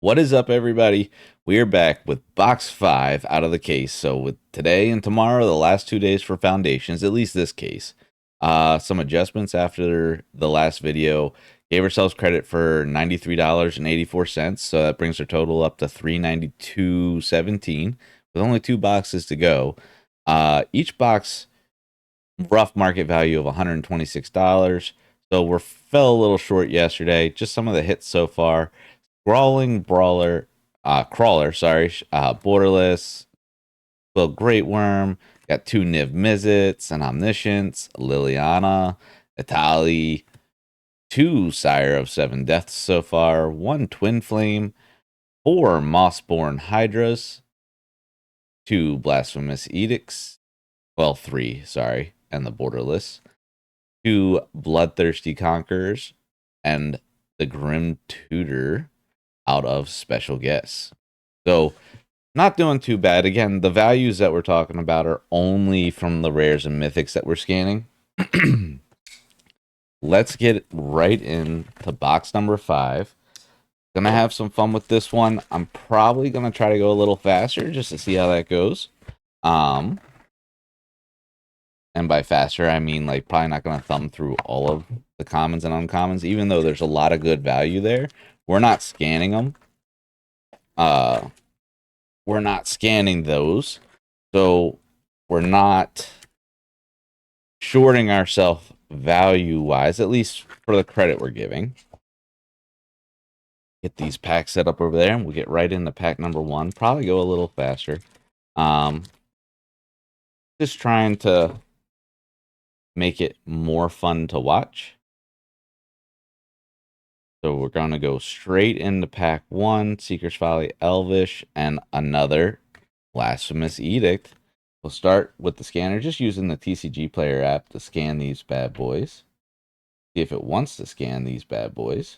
What is up, everybody? We are back with box 5 out of the case. So with today and tomorrow, the last 2 days for foundations, at least this case. Some adjustments after the last video. Gave ourselves credit for $93.84. So that brings our total up to $392.17 with only 2 boxes to go. Each box rough market value of $126. So we fell a little short yesterday. Just some of the hits so far. Brawling Brawler, Crawler, sorry, Borderless, well, Great Worm, got 2 Niv Mizzets, an Omniscience, Liliana, Itali, 2 Sire of 7 Deaths so far, 1 Twin Flame, 4 Mossborn Hydras, 2 Blasphemous Edicts, well, 3, sorry, and the Borderless, 2 Bloodthirsty Conquerors, and the Grim Tutor out of special guests. So not doing too bad. Again, the values that we're talking about are only from the rares and mythics that we're scanning. Let's get right into box number 5. Gonna have some fun with this one. I'm probably gonna try to go a little faster just to see how that goes. And by faster, I mean like probably not gonna thumb through all of the commons and uncommons, even though there's a lot of good value there. We're not scanning them. We're not scanning those, so we're not shorting ourselves value-wise, at least for the credit we're giving. Get these packs set up over there, and we'll get right into pack number 1. Probably go a little faster. Just trying to make it more fun to watch. So we're going to go straight into pack 1, Seeker's Folly, Elvish, and another Blasphemous Edict. We'll start with the scanner, just using the TCG Player app to scan these bad boys. See if it wants to scan these bad boys.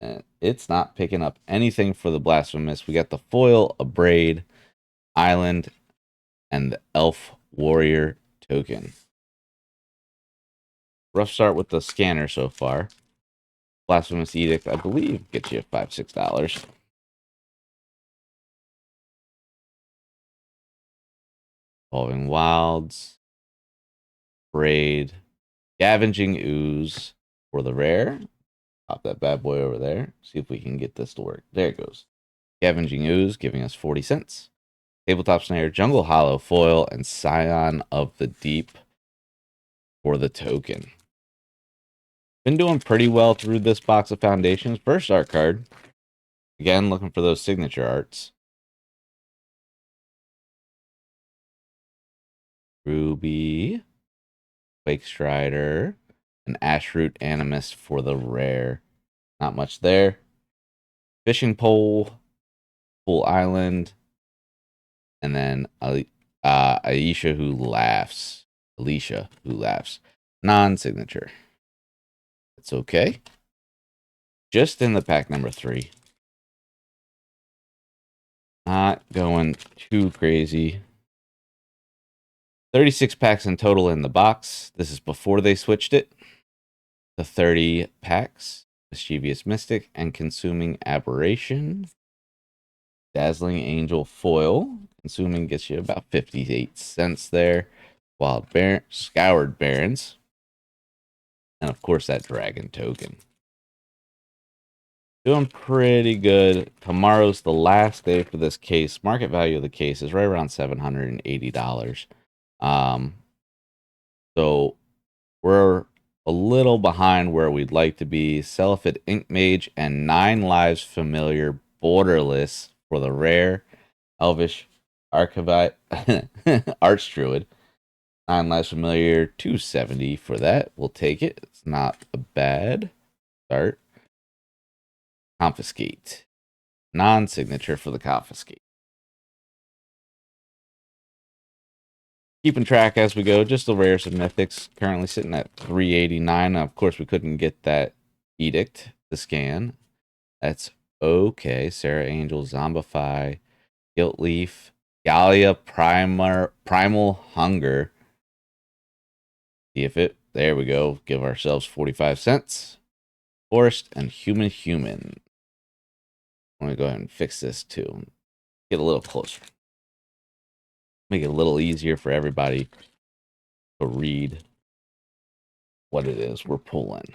And it's not picking up anything for the Blasphemous. We got the foil, a braid, island, and the Elf Warrior token. Rough start with the scanner so far. Blasphemous Edict, I believe, gets you $5, $6. Evolving Wilds, Braid, Scavenging Ooze for the rare. Pop that bad boy over there. See if we can get this to work. There it goes. Scavenging Ooze giving us 40 cents. Tabletop Snare, Jungle Hollow foil, and Scion of the Deep for the token. Been doing pretty well through this box of foundations. First art card. Again, looking for those signature arts. Ruby, Quake Strider, and Ashroot Animist for the rare. Not much there. Fishing Pole, Full Island, and then Alicia Who Laughs. Non-signature. It's okay. Just in the pack number 3. Not going too crazy. 36 packs in total in the box. This is before they switched it to 30 packs. Mischievous Mystic and Consuming Aberration. Dazzling Angel foil. Consuming gets you about 58 cents there. Scoured Barrens. And of course that Dragon token. Doing pretty good. Tomorrow's the last day for this case. Market value of the case is right around $780. So we're a little behind where we'd like to be. Celifid Ink Mage and 9 Lives Familiar Borderless for the rare. Elvish Archivite Arch Druid. 9 Lives Familiar, 270 for that. We'll take it. It's not a bad start. Confiscate. Non-signature for the Confiscate. Keeping track as we go, just the rares and mythics currently sitting at 389. Now, of course, we couldn't get that edict to scan. That's okay. Sarah Angel, Zombify, Guilt Leaf, Gallia Primal Hunger. See if it There we go. Give ourselves 45 cents. Forest and human. I'm going to go ahead and fix this too. Get a little closer. Make it a little easier for everybody to read what it is we're pulling.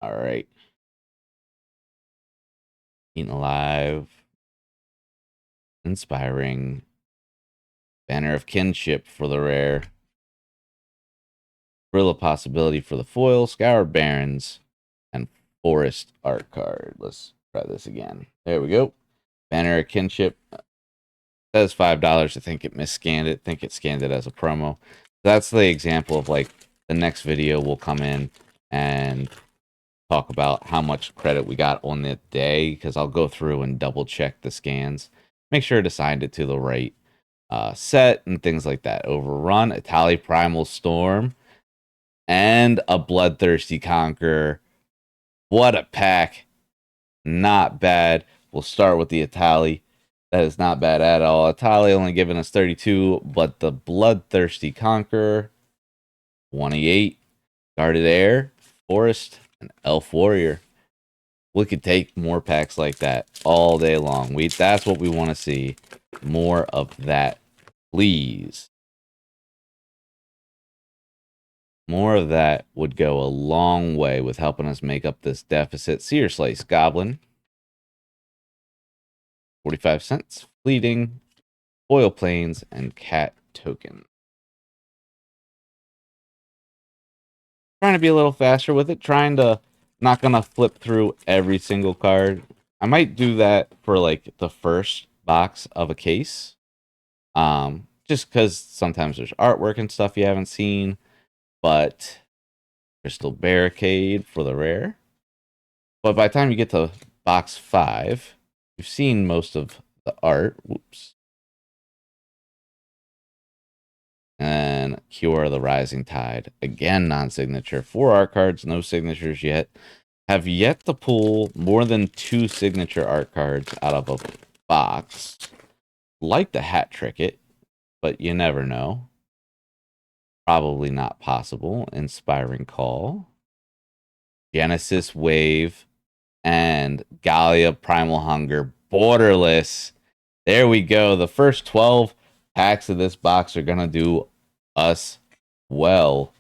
All right. Eaten Alive. Inspiring. Banner of Kinship for the rare. Thrill of Possibility for the foil. Scoured Barrens. And Forest art card. Let's try this again. There we go. Banner of Kinship. Says $5. I think it misscanned it. I think it scanned it as a promo. That's the example of like the next video will come in and talk about how much credit we got on the day, because I'll go through and double check the scans, make sure it assigned it to the right set and things like that. Overrun, Itali Primal Storm, and a Bloodthirsty Conqueror. What a pack. Not bad. We'll start with the Itali. That is not bad at all. Itali only giving us 32, but the Bloodthirsty Conqueror, 28. Guarded Air, Forest, and Elf Warrior. We could take more packs like that all day long. That's what we want to see. More of that, please. More of that would go a long way with helping us make up this deficit. Seer Slice Goblin, 45 cents. Fleeting, Foil Plains, and Cat Token. Trying to be a little faster with it. Not gonna flip through every single card. I might do that for like the first box of a case. Just because sometimes there's artwork and stuff you haven't seen. But Crystal Barricade for the rare. But by the time you get to box 5, you've seen most of the art. Whoops. And Cure the Rising Tide. Again, non-signature. 4 art cards, no signatures yet. Have yet to pull more than 2 signature art cards out of a box. Like to hat trick it, but you never know. Probably not possible. Inspiring Call. Genesis Wave. And Gallia Primal Hunger. Borderless. There we go. The first 12 packs of this box are going to do us well.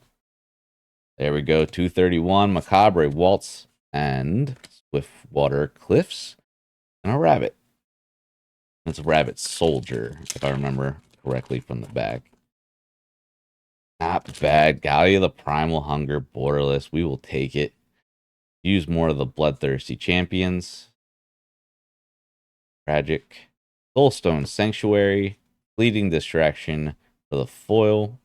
There we go. 231. Macabre Waltz. And Swiftwater Cliffs. And a rabbit. It's a rabbit soldier, if I remember correctly from the back. Not bad. Gallia the Primal Hunger. Borderless. We will take it. Use more of the Bloodthirsty Champions. Tragic. Soulstone Sanctuary. Fleeting Distraction for the foil.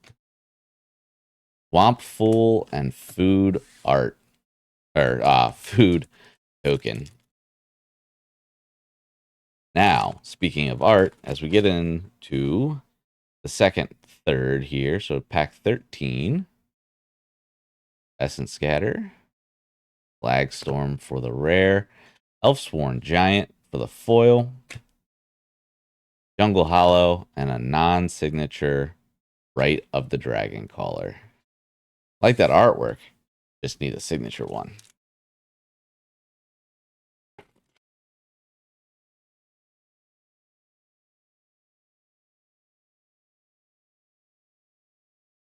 Swamp Fool and Food Art. Or Food Token. Now, speaking of art, as we get into the second third here, so pack 13. Essence Scatter. Flagstorm for the rare. Elfsworn Giant for the foil. Jungle Hollow, and a non-signature Rite of the Dragon Caller. Like that artwork. Just need a signature one.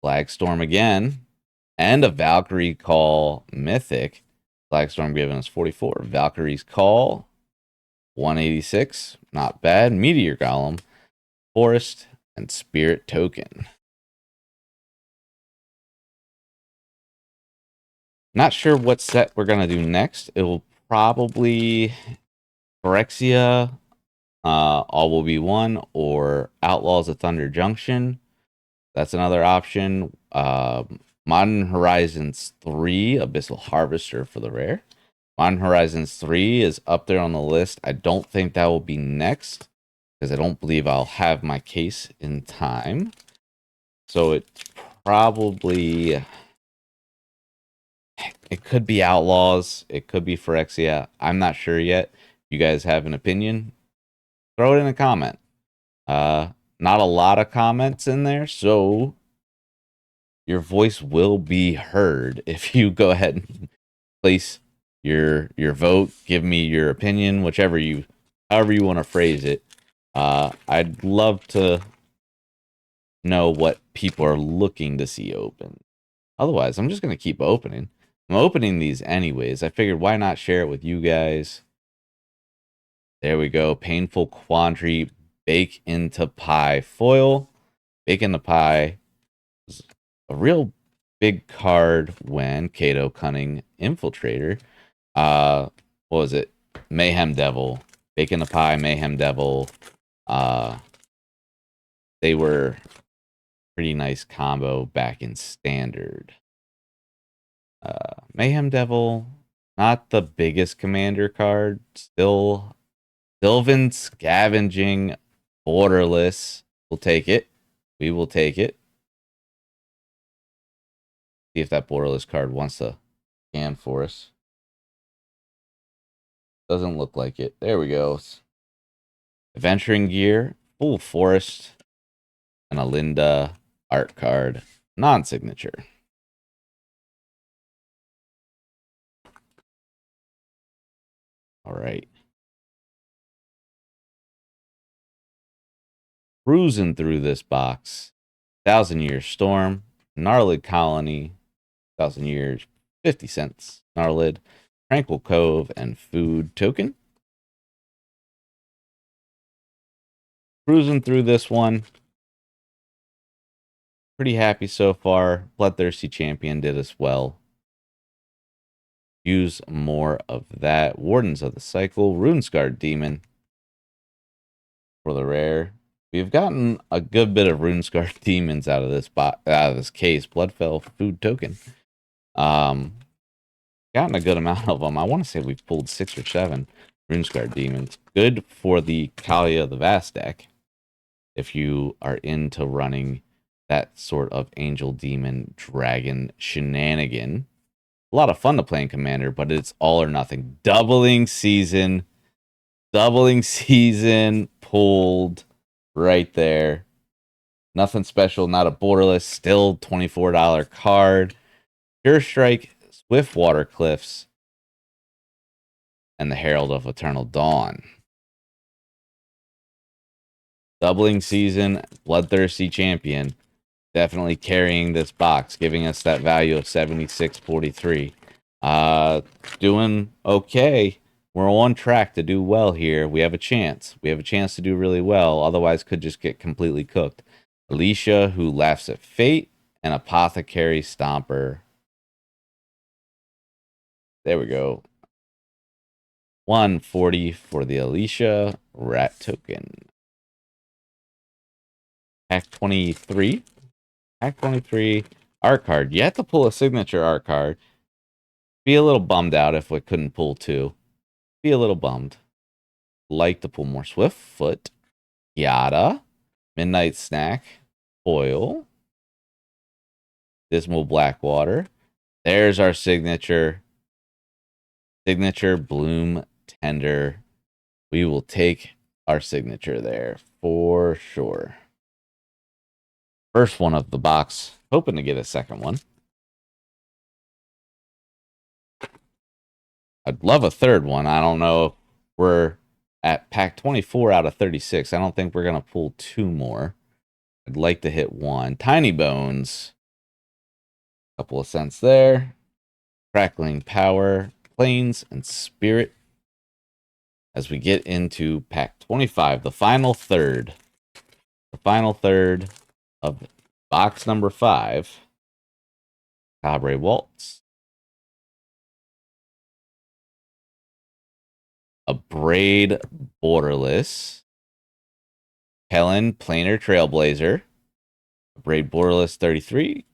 Flagstorm again. And a Valkyrie Call Mythic. Flagstorm giving us 44. Valkyrie's Call, 186. Not bad. Meteor Golem, Forest, and Spirit Token. Not sure what set we're going to do next. It will probably Phyrexia, All Will Be One, or Outlaws of Thunder Junction. That's another option. Modern Horizons 3, Abyssal Harvester for the rare. Modern Horizons 3 is up there on the list. I don't think that will be next, because I don't believe I'll have my case in time. So it's probably... It could be Outlaws. It could be Phyrexia. I'm not sure yet. If you guys have an opinion, throw it in a comment. Not a lot of comments in there, so your voice will be heard if you go ahead and place your vote. Give me your opinion, however you want to phrase it. I'd love to know what people are looking to see open. Otherwise, I'm just gonna keep opening. I'm opening these anyways. I figured why not share it with you guys. There we go. Painful Quandary, Bake into Pie foil. Bake into Pie is a real big card when Kato Cunning Infiltrator. What was it? Mayhem Devil. Bake into Pie, Mayhem Devil. Uh, they were pretty nice combo back in Standard. Mayhem Devil, not the biggest commander card. Still, Sylvan Scavenging Borderless. We'll take it. We will take it. See if that Borderless card wants to scan for us. Doesn't look like it. There we go. Adventuring Gear, Full Forest, and a Linda art card. Non-signature. All right. Cruising through this box. 1,000 Year Storm, Gnarlid Colony, 1,000 Years, 50 cents. Gnarlid, Tranquil Cove, and Food Token. Cruising through this one. Pretty happy so far. Bloodthirsty Champion did as well. Use more of that. Wardens of the Cycle, Runescarred Demon for the rare. We've gotten a good bit of Runescarred Demons out of this case. Bloodfell Food Token. Gotten a good amount of them. I want to say we've pulled 6 or 7 Runescarred Demons. Good for the Kalia the Vast deck if you are into running that sort of Angel Demon Dragon shenanigan. A lot of fun to play in Commander, but it's all or nothing. Doubling season pulled right there. Nothing special, not a borderless, still $24 card. Pure Strike, Swiftwater Cliffs, and the Herald of Eternal Dawn. Doubling season, Bloodthirsty Champion. Definitely carrying this box, giving us that value of 76.43. Doing okay. We're on track to do well here. We have a chance. We have a chance to do really well. Otherwise, could just get completely cooked. Alicia, Who Laughs at Fate, and Apothecary Stomper. There we go. 140 for the Alicia Rat Token. Pack 23. Pack 23. Art card. You have to pull a signature art card. Be a little bummed out if we couldn't pull 2. Be a little bummed. Like to pull more. Swiftfoot. Yada. Midnight Snack. Foil. Dismal Blackwater. There's our signature. Signature Bloom Tender. We will take our signature there for sure. First one of the box. Hoping to get a second one. I'd love a third one. I don't know if we're at pack 24 out of 36. I don't think we're going to pull 2 more. I'd like to hit 1. Tiny Bones. Couple of cents there. Crackling Power. Plains and Spirit. As we get into pack 25, the final third. The final third of box number 5. Cabaret Waltz. A Braid Borderless. Helen Planar Trailblazer. A Braid Borderless 33.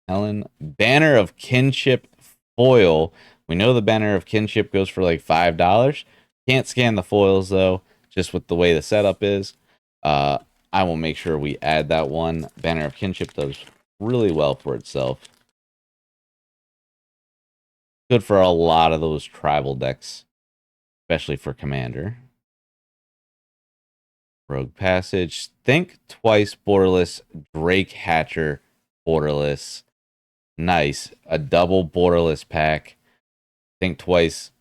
Helen Banner of Kinship Foil. We know the Banner of Kinship goes for like $5. Can't scan the foils though, just with the way the setup is. I will make sure we add that one. Banner of Kinship does really well for itself. Good for a lot of those tribal decks, especially for Commander. Rogue Passage. Think Twice Borderless. Drake Hatcher Borderless. Nice. A double borderless pack. Think twice.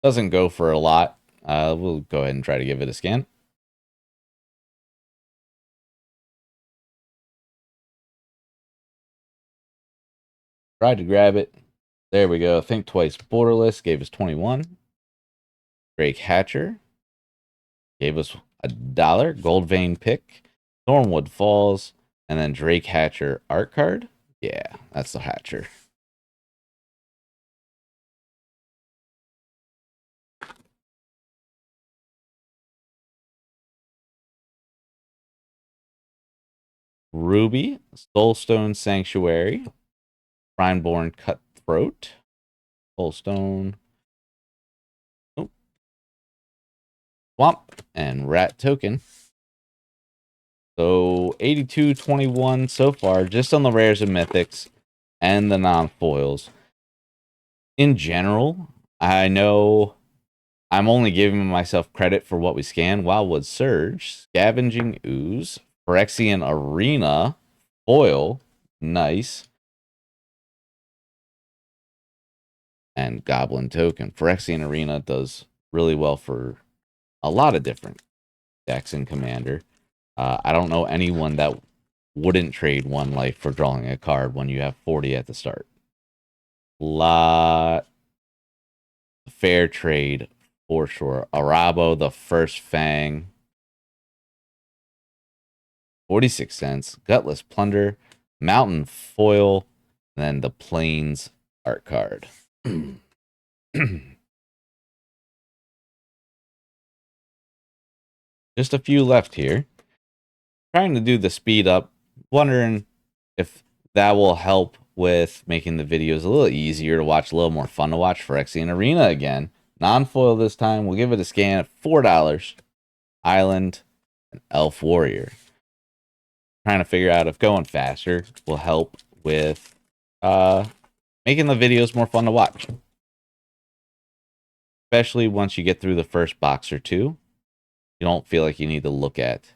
Doesn't go for a lot. We'll go ahead and try to give it a scan. Tried to grab it. There we go. Think twice. Borderless gave us 21. Drake Hatcher gave us $1. Gold Vein Pick. Thornwood Falls. And then Drake Hatcher art card. Yeah, that's the Hatcher. Ruby, Soulstone Sanctuary, Primeborn Cutthroat, Soulstone, oh, Swamp, and Rat Token. So 82-21 so far, just on the rares and mythics and the non-foils. In general, I know I'm only giving myself credit for what we scan. Wildwood Surge, Scavenging Ooze, Phyrexian Arena, Foil, nice. And Goblin Token. Phyrexian Arena does really well for a lot of different decks in Commander. I don't know anyone that wouldn't trade 1 life for drawing a card when you have 40 at the start. Lot fair trade for sure. Arabo, the first Fang, 46 cents. Gutless Plunder, Mountain Foil, and then the Plains art card. Just a few left here. Trying to do the speed up. Wondering if that will help with making the videos a little easier to watch, a little more fun to watch. Phyrexian Arena again. Non-foil this time. We'll give it a scan at $4. Island and Elf Warrior. Trying to figure out if going faster will help with making the videos more fun to watch. Especially once you get through the first box or two. You don't feel like you need to look at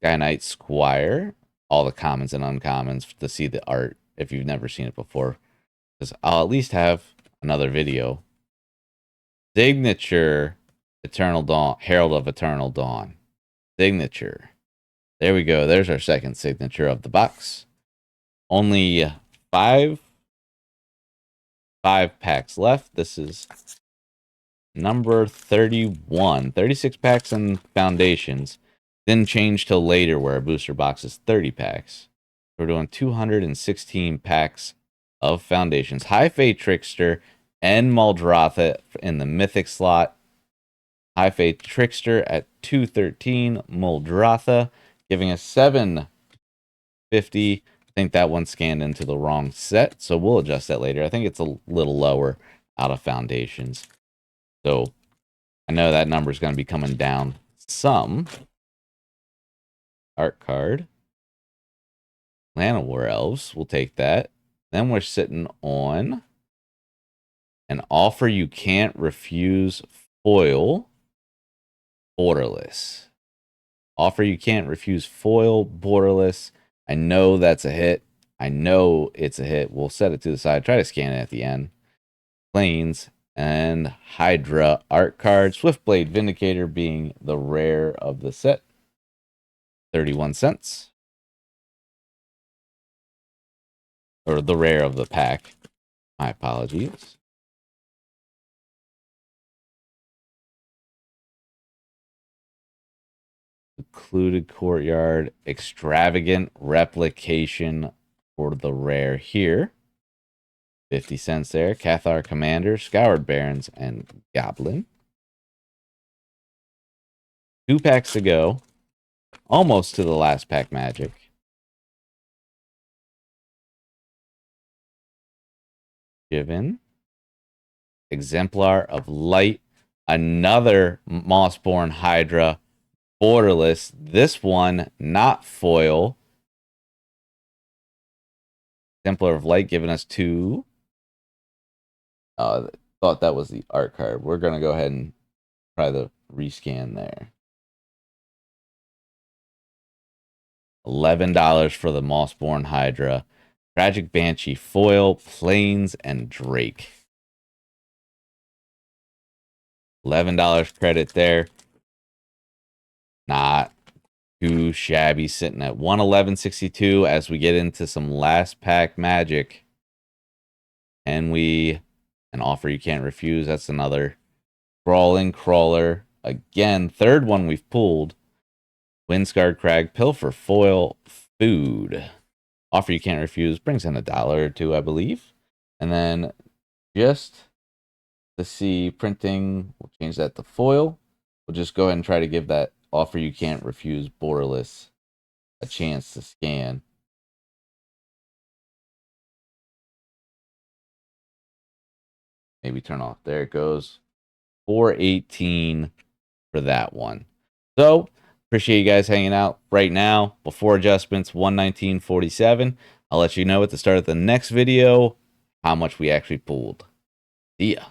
Sky Knight Squire, all the commons and uncommons to see the art if you've never seen it before. Because I'll at least have another video. Signature Eternal Dawn, Herald of Eternal Dawn. Signature. There we go. There's our second signature of the box. Only five packs left. This is number 31. 36 packs and foundations. Didn't change till later where a booster box is 30 packs. We're doing 216 packs of foundations. High Fate Trickster and Muldrotha in the mythic slot. High Fate Trickster at 213. Muldrotha giving us 750. I think that one scanned into the wrong set, so we'll adjust that later. I think it's a little lower out of foundations. So I know that number is going to be coming down some. Art card. Llanowar Elves. We'll take that. Then we're sitting on an offer you can't refuse foil borderless. Offer you can't refuse foil borderless. I know that's a hit. I know it's a hit. We'll set it to the side. Try to scan it at the end. Plains and Hydra art card. Swiftblade Vindicator being the rare of the set. 31 cents. Or the rare of the pack. My apologies. Secluded Courtyard. Extravagant Replication for the rare here. 50 cents there. Cathar Commander, Scoured Barons, and Goblin. 2 packs to go. Almost to the last pack magic. Given. Exemplar of Light. Another Mossborn Hydra. Borderless. This one, not foil. Exemplar of Light giving us 2. Thought that was the art card. We're going to go ahead and try the rescan there. $11 for the Mossborn Hydra. Tragic Banshee foil, Plains, and Drake. $11 credit there. Not too shabby, sitting at 111.62 as we get into some last pack magic. And an offer you can't refuse. That's another Crawling Crawler. Again, third one we've pulled. Windscarred Crag, Pilfer, Foil, Food. Offer you can't refuse. Brings in $1 or $2, I believe. And then just to see printing, we'll change that to foil. We'll just go ahead and try to give that offer you can't refuse borderless a chance to scan. Maybe turn off. There it goes. 418 for that one. So appreciate you guys hanging out right now. Before adjustments, 119.47. I'll let you know at the start of the next video how much we actually pulled. See ya.